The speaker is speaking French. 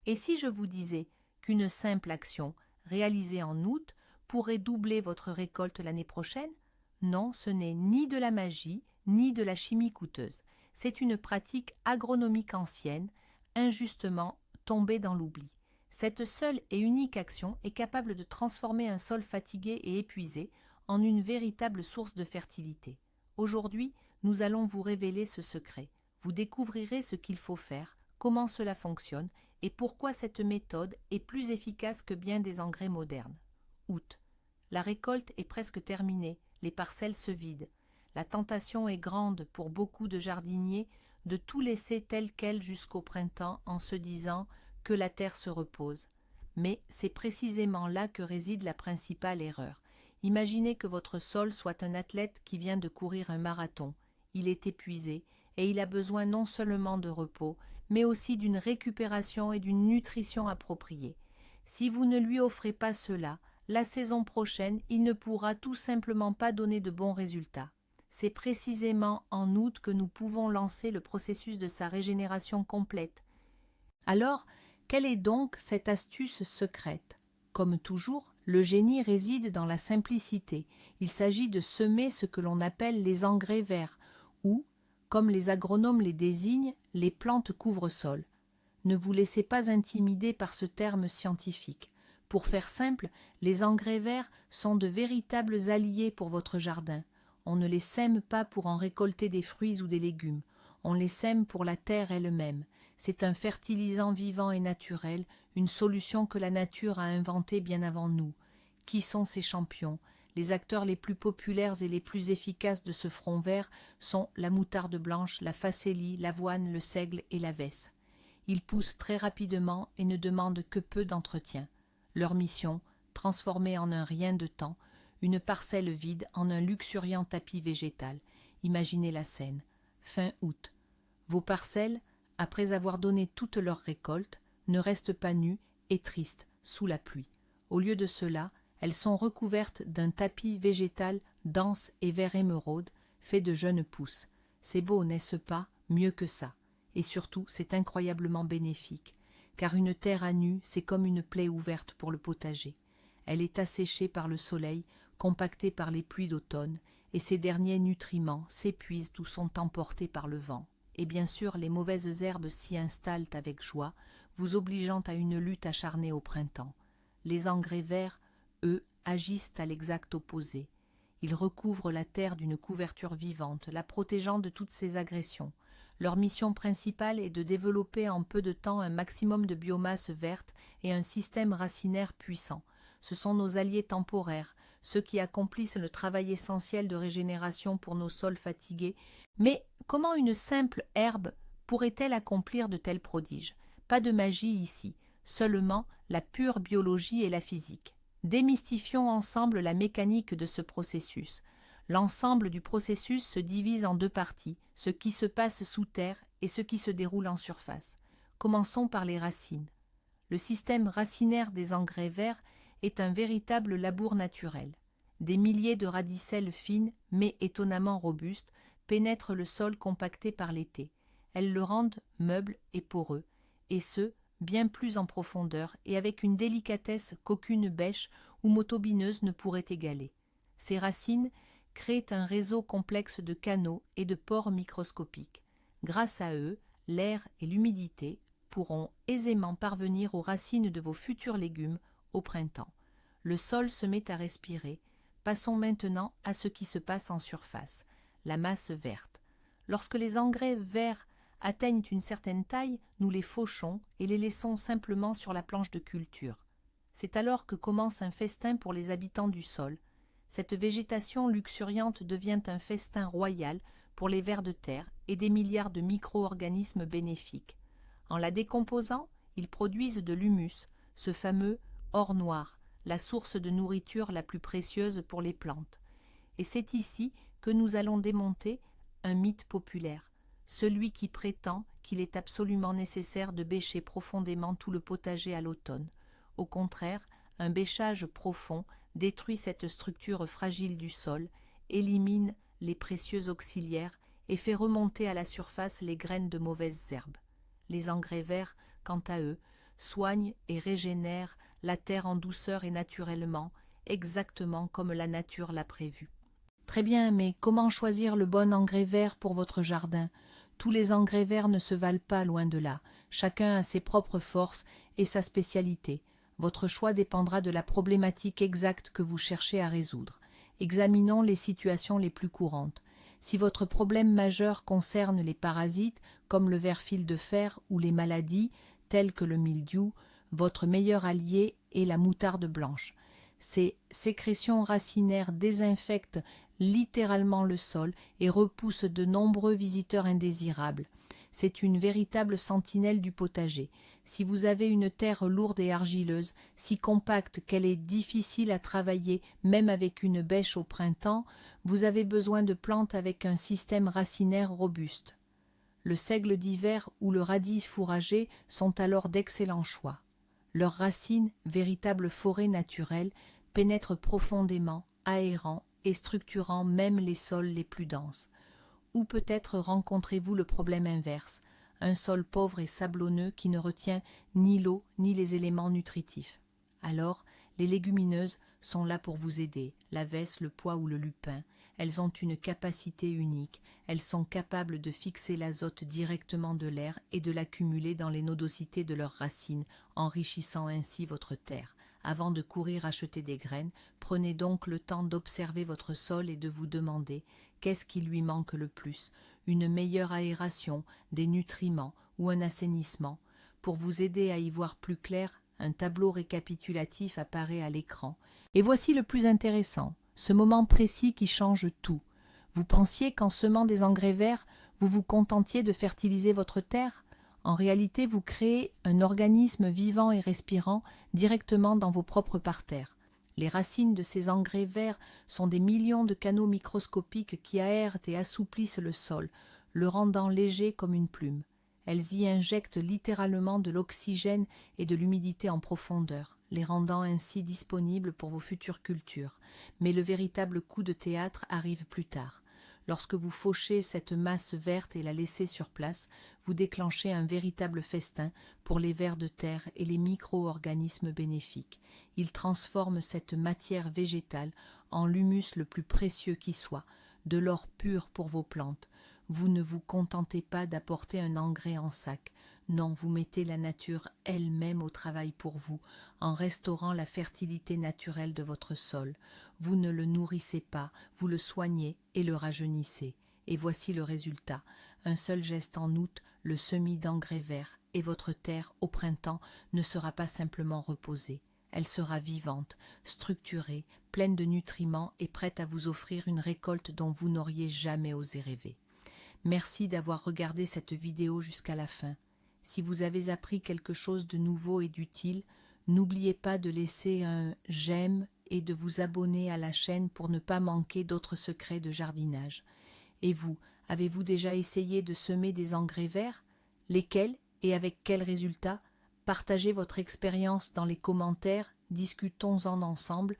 Et si je vous disais qu'une simple action, réalisée en août, pourrait doubler votre récolte l'année prochaine? Non, ce n'est ni de la magie, ni de la chimie coûteuse. C'est une pratique agronomique ancienne, injustement tombée dans l'oubli. Cette seule et unique action est capable de transformer un sol fatigué et épuisé en une véritable source de fertilité. Aujourd'hui, nous allons vous révéler ce secret. Vous découvrirez ce qu'il faut faire, comment cela fonctionne et pourquoi cette méthode est plus efficace que bien des engrais modernes. Août. La récolte est presque terminée, les parcelles se vident. La tentation est grande pour beaucoup de jardiniers de tout laisser tel quel jusqu'au printemps en se disant que la terre se repose. Mais c'est précisément là que réside la principale erreur. Imaginez que votre sol soit un athlète qui vient de courir un marathon. Il est épuisé et il a besoin non seulement de repos, mais aussi d'une récupération et d'une nutrition appropriée. Si vous ne lui offrez pas cela, la saison prochaine, il ne pourra tout simplement pas donner de bons résultats. C'est précisément en août que nous pouvons lancer le processus de sa régénération complète. Alors, quelle est donc cette astuce secrète? Comme toujours, le génie réside dans la simplicité. Il s'agit de semer ce que l'on appelle les engrais verts, ou, comme les agronomes les désignent, les plantes couvre-sol. Ne vous laissez pas intimider par ce terme scientifique. Pour faire simple, les engrais verts sont de véritables alliés pour votre jardin. On ne les sème pas pour en récolter des fruits ou des légumes. On les sème pour la terre elle-même. C'est un fertilisant vivant et naturel, une solution que la nature a inventée bien avant nous. Qui sont ces champions? Les acteurs les plus populaires et les plus efficaces de ce front vert sont la moutarde blanche, la facélie, l'avoine, le seigle et la vesse. Ils poussent très rapidement et ne demandent que peu d'entretien. Leur mission, transformer en un rien de temps une parcelle vide en un luxuriant tapis végétal. Imaginez la scène. Fin août. Vos parcelles, après avoir donné toute leur récolte, ne restent pas nues et tristes sous la pluie. Au lieu de cela, elles sont recouvertes d'un tapis végétal dense et vert émeraude, fait de jeunes pousses. C'est beau, n'est-ce pas? Mieux que ça. Et surtout, c'est incroyablement bénéfique, car une terre à nu, c'est comme une plaie ouverte pour le potager. Elle est asséchée par le soleil, compactée par les pluies d'automne, et ces derniers nutriments s'épuisent ou sont emportés par le vent. Et bien sûr, les mauvaises herbes s'y installent avec joie, vous obligeant à une lutte acharnée au printemps. Les engrais verts, eux, agissent à l'exact opposé. Ils recouvrent la terre d'une couverture vivante, la protégeant de toutes ces agressions. Leur mission principale est de développer en peu de temps un maximum de biomasse verte et un système racinaire puissant. Ce sont nos alliés temporaires, ceux qui accomplissent le travail essentiel de régénération pour nos sols fatigués. Mais comment une simple herbe pourrait-elle accomplir de tels prodiges? Pas de magie ici, seulement la pure biologie et la physique. Démystifions ensemble la mécanique de ce processus. L'ensemble du processus se divise en deux parties, ce qui se passe sous terre et ce qui se déroule en surface. Commençons par les racines. Le système racinaire des engrais verts est un véritable labour naturel. Des milliers de radicelles fines, mais étonnamment robustes, pénètrent le sol compacté par l'été. Elles le rendent meuble et poreux, et ce, bien plus en profondeur et avec une délicatesse qu'aucune bêche ou motobineuse ne pourrait égaler. Ces racines créent un réseau complexe de canaux et de pores microscopiques. Grâce à eux, l'air et l'humidité pourront aisément parvenir aux racines de vos futurs légumes au printemps. Le sol se met à respirer. Passons maintenant à ce qui se passe en surface, la masse verte. Lorsque les engrais verts atteignent une certaine taille, nous les fauchons et les laissons simplement sur la planche de culture. C'est alors que commence un festin pour les habitants du sol. Cette végétation luxuriante devient un festin royal pour les vers de terre et des milliards de micro-organismes bénéfiques. En la décomposant, ils produisent de l'humus, ce fameux or noir, la source de nourriture la plus précieuse pour les plantes. Et c'est ici que nous allons démonter un mythe populaire, celui qui prétend qu'il est absolument nécessaire de bêcher profondément tout le potager à l'automne. Au contraire, un bêchage profond détruit cette structure fragile du sol, élimine les précieux auxiliaires et fait remonter à la surface les graines de mauvaises herbes. Les engrais verts, quant à eux, soigne et régénère la terre en douceur et naturellement, exactement comme la nature l'a prévu. Très bien, mais comment choisir le bon engrais vert pour votre jardin? Tous les engrais verts ne se valent pas, loin de là. Chacun a ses propres forces et sa spécialité. Votre choix dépendra de la problématique exacte que vous cherchez à résoudre. Examinons les situations les plus courantes. Si votre problème majeur concerne les parasites, comme le ver-fil de fer, ou les maladies, telles que le mildiou, votre meilleur allié est la moutarde blanche. Ces sécrétions racinaires désinfectent littéralement le sol et repoussent de nombreux visiteurs indésirables. C'est une véritable sentinelle du potager. Si vous avez une terre lourde et argileuse, si compacte qu'elle est difficile à travailler même avec une bêche au printemps, vous avez besoin de plantes avec un système racinaire robuste. Le seigle d'hiver ou le radis fourragé sont alors d'excellents choix. Leurs racines, véritables forêts naturelles, pénètrent profondément, aérant et structurant même les sols les plus denses. Ou peut-être rencontrez-vous le problème inverse, un sol pauvre et sablonneux qui ne retient ni l'eau ni les éléments nutritifs. Alors, les légumineuses sont là pour vous aider, la vesse, le pois ou le lupin. Elles ont une capacité unique, elles sont capables de fixer l'azote directement de l'air et de l'accumuler dans les nodosités de leurs racines, enrichissant ainsi votre terre. Avant de courir acheter des graines, prenez donc le temps d'observer votre sol et de vous demander qu'est-ce qui lui manque le plus, une meilleure aération, des nutriments ou un assainissement. Pour vous aider à y voir plus clair, un tableau récapitulatif apparaît à l'écran. Et voici le plus intéressant, ce moment précis qui change tout. Vous pensiez qu'en semant des engrais verts, vous vous contentiez de fertiliser votre terre? En réalité, vous créez un organisme vivant et respirant directement dans vos propres parterres. Les racines de ces engrais verts sont des millions de canaux microscopiques qui aèrent et assouplissent le sol, le rendant léger comme une plume. Elles y injectent littéralement de l'oxygène et de l'humidité en profondeur, les rendant ainsi disponibles pour vos futures cultures. Mais le véritable coup de théâtre arrive plus tard. Lorsque vous fauchez cette masse verte et la laissez sur place, vous déclenchez un véritable festin pour les vers de terre et les micro-organismes bénéfiques. Ils transforment cette matière végétale en l'humus le plus précieux qui soit, de l'or pur pour vos plantes. Vous ne vous contentez pas d'apporter un engrais en sac. Non, vous mettez la nature elle-même au travail pour vous, en restaurant la fertilité naturelle de votre sol. Vous ne le nourrissez pas, vous le soignez et le rajeunissez. Et voici le résultat. Un seul geste en août, le semis d'engrais verts, et votre terre, au printemps, ne sera pas simplement reposée. Elle sera vivante, structurée, pleine de nutriments et prête à vous offrir une récolte dont vous n'auriez jamais osé rêver. Merci d'avoir regardé cette vidéo jusqu'à la fin. Si vous avez appris quelque chose de nouveau et d'utile, n'oubliez pas de laisser un j'aime et de vous abonner à la chaîne pour ne pas manquer d'autres secrets de jardinage. Et vous, avez-vous déjà essayé de semer des engrais verts? Lesquels et avec quels résultats? Partagez votre expérience dans les commentaires, discutons-en ensemble.